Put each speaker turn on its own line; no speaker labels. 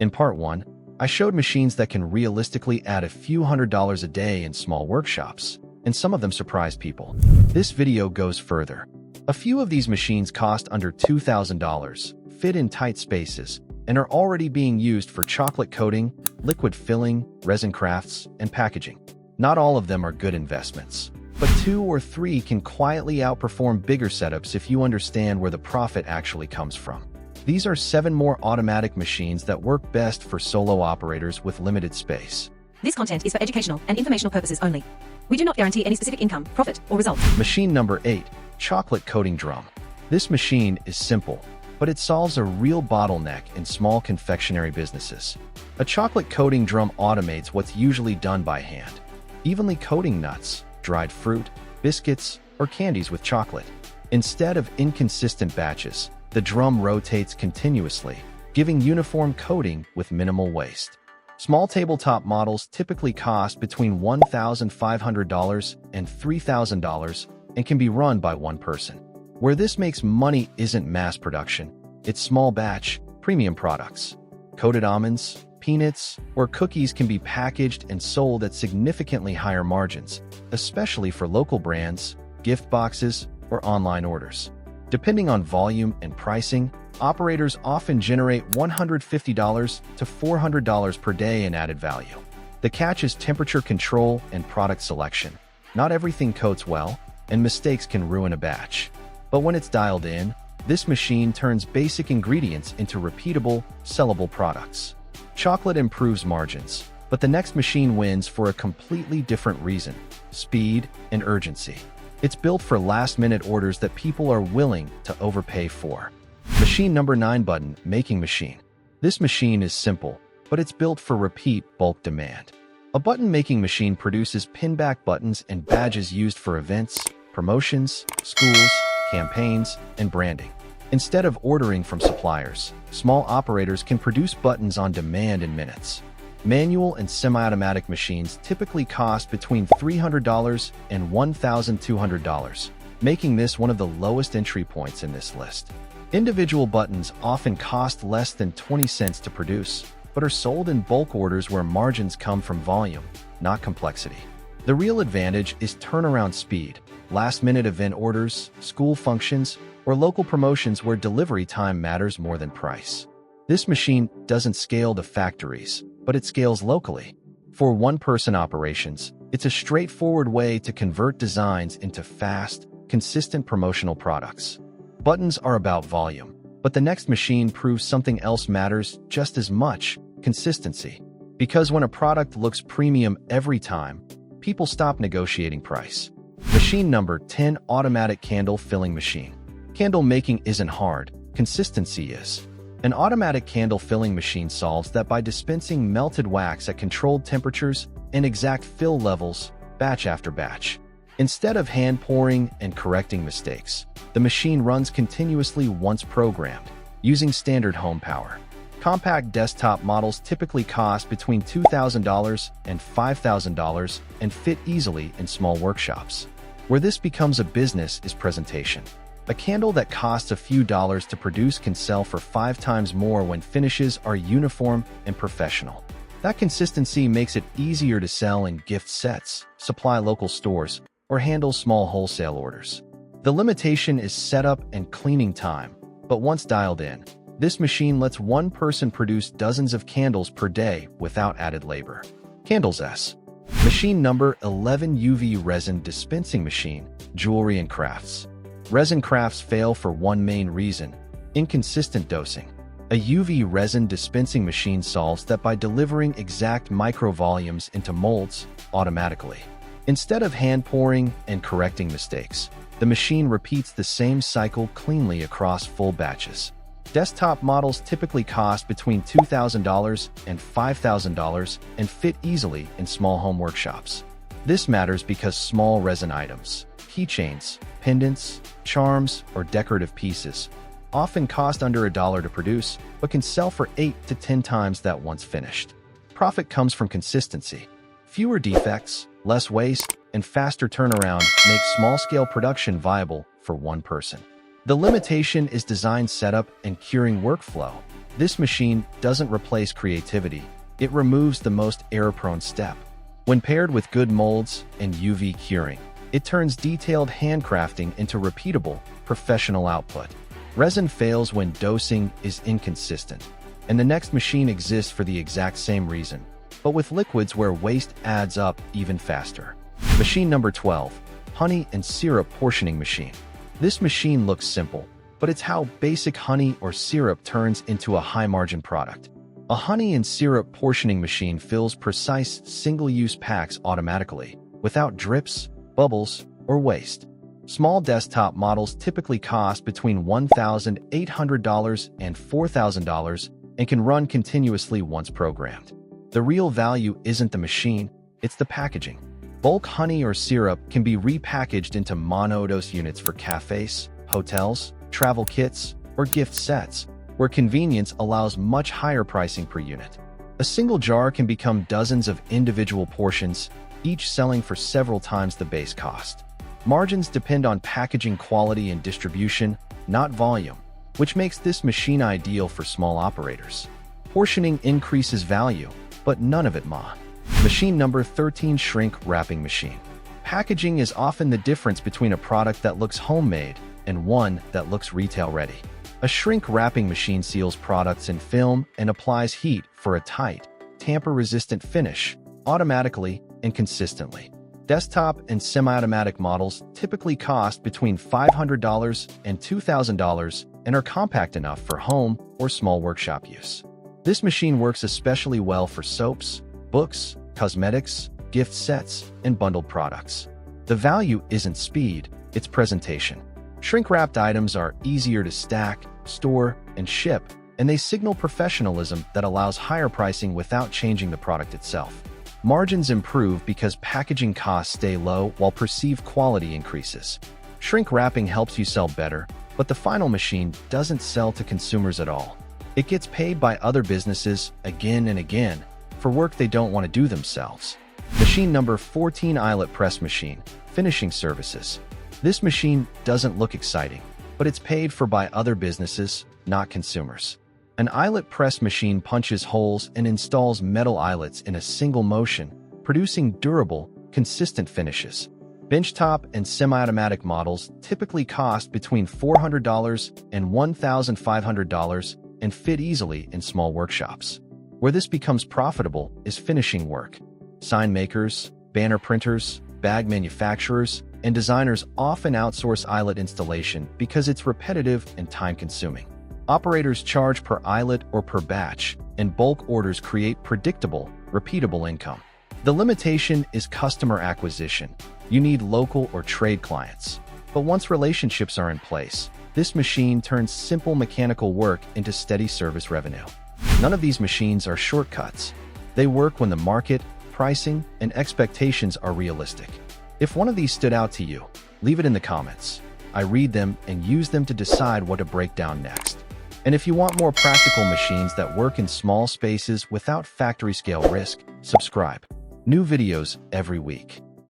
In part 1, I showed machines that can realistically add a few $100s a day in small workshops, and some of them surprise people. This video goes further. A few of these machines cost under $2,000, fit in tight spaces, and are already being used for chocolate coating, liquid filling, resin crafts, and packaging. Not all of them are good investments, but 2 or 3 can quietly outperform bigger setups if you understand where the profit actually comes from. These are 7 more automatic machines that work best for solo operators with limited space.
This content is for educational and informational purposes only. We do not guarantee any specific income, profit, or result.
Machine number 8, chocolate coating drum. This machine is simple, but it solves a real bottleneck in small confectionery businesses. A chocolate coating drum automates what's usually done by hand, evenly coating nuts, dried fruit, biscuits, or candies with chocolate. Instead of inconsistent batches, the drum rotates continuously, giving uniform coating with minimal waste. Small tabletop models typically cost between $1,500 and $3,000 and can be run by one person. Where this makes money isn't mass production, it's small batch, premium products. Coated almonds, peanuts, or cookies can be packaged and sold at significantly higher margins, especially for local brands, gift boxes, or online orders. Depending on volume and pricing, operators often generate $150 to $400 per day in added value. The catch is temperature control and product selection. Not everything coats well, and mistakes can ruin a batch. But when it's dialed in, this machine turns basic ingredients into repeatable, sellable products. Chocolate improves margins, but the next machine wins for a completely different reason: speed and urgency. It's built for last-minute orders that people are willing to overpay for. Machine number 9, button making machine. This machine is simple, but it's built for repeat bulk demand. A button making machine produces pinback buttons and badges used for events, promotions, schools, campaigns, and branding. Instead of ordering from suppliers, small operators can produce buttons on demand in minutes. Manual and semi-automatic machines typically cost between $300 and $1,200, making this one of the lowest entry points in this list. Individual buttons often cost less than 20 cents to produce, but are sold in bulk orders where margins come from volume, not complexity. The real advantage is turnaround speed, last-minute event orders, school functions, or local promotions where delivery time matters more than price. This machine doesn't scale to factories, but it scales locally. For one-person operations, it's a straightforward way to convert designs into fast, consistent promotional products. Buttons are about volume, but the next machine proves something else matters just as much: consistency. Because when a product looks premium every time, people stop negotiating price. Machine number 10, automatic candle filling machine. Candle making isn't hard, consistency is. An automatic candle filling machine solves that by dispensing melted wax at controlled temperatures and exact fill levels, batch after batch. Instead of hand pouring and correcting mistakes, the machine runs continuously once programmed, using standard home power. Compact desktop models typically cost between $2,000 and $5,000 and fit easily in small workshops. Where this becomes a business is presentation. A candle that costs a few dollars to produce can sell for 5 times more when finishes are uniform and professional. That consistency makes it easier to sell in gift sets, supply local stores, or handle small wholesale orders. The limitation is setup and cleaning time, but once dialed in, this machine lets one person produce dozens of candles per day without added labor. Candles S. Machine number 11, UV resin dispensing machine, jewelry and crafts. Resin crafts fail for one main reason: inconsistent dosing. A UV resin dispensing machine solves that by delivering exact micro volumes into molds automatically. Instead of hand pouring and correcting mistakes, the machine repeats the same cycle cleanly across full batches. Desktop models typically cost between $2,000 and $5,000 and fit easily in small home workshops. This matters because small resin items, keychains, pendants, charms, or decorative pieces often cost under $1 to produce, but can sell for 8 to 10 times that once finished. Profit comes from consistency. Fewer defects, less waste, and faster turnaround make small-scale production viable for one person. The limitation is design setup and curing workflow. This machine doesn't replace creativity, it removes the most error-prone step. When paired with good molds and UV curing, it turns detailed handcrafting into repeatable, professional output. Resin fails when dosing is inconsistent, and the next machine exists for the exact same reason, but with liquids where waste adds up even faster. Machine number 12, Honey and Syrup Portioning Machine. This machine looks simple, but it's how basic honey or syrup turns into a high-margin product. A honey and syrup portioning machine fills precise single-use packs automatically, without drips, bubbles, or waste. Small desktop models typically cost between $1,800 and $4,000 and can run continuously once programmed. The real value isn't the machine, it's the packaging. Bulk honey or syrup can be repackaged into monodose units for cafes, hotels, travel kits, or gift sets, where convenience allows much higher pricing per unit. A single jar can become dozens of individual portions, each selling for several times the base cost. Margins depend on packaging quality and distribution, not volume, which makes this machine ideal for small operators. Portioning increases value, but none of it ma. Machine number 13, Shrink Wrapping Machine. Packaging is often the difference between a product that looks homemade and one that looks retail-ready. A shrink wrapping machine seals products in film and applies heat for a tight, tamper-resistant finish, automatically and consistently. Desktop and semi-automatic models typically cost between $500 and $2,000 and are compact enough for home or small workshop use. This machine works especially well for soaps, books, cosmetics, gift sets, and bundled products. The value isn't speed, it's presentation. Shrink-wrapped items are easier to stack, store, and ship, and they signal professionalism that allows higher pricing without changing the product itself. Margins improve because packaging costs stay low while perceived quality increases. Shrink wrapping helps you sell better, but the final machine doesn't sell to consumers at all. It gets paid by other businesses again and again for work they don't want to do themselves. Machine number 14, Eyelet Press Machine, Finishing Services. This machine doesn't look exciting, but it's paid for by other businesses, not consumers. An eyelet press machine punches holes and installs metal eyelets in a single motion, producing durable, consistent finishes. Benchtop and semi-automatic models typically cost between $400 and $1,500 and fit easily in small workshops. Where this becomes profitable is finishing work. Sign makers, banner printers, bag manufacturers, and designers often outsource eyelet installation because it's repetitive and time-consuming. Operators charge per eyelet or per batch, and bulk orders create predictable, repeatable income. The limitation is customer acquisition. You need local or trade clients. But once relationships are in place, this machine turns simple mechanical work into steady service revenue. None of these machines are shortcuts. They work when the market, pricing, and expectations are realistic. If one of these stood out to you, leave it in the comments. I read them and use them to decide what to break down next. And if you want more practical machines that work in small spaces without factory scale risk, subscribe. New videos every week.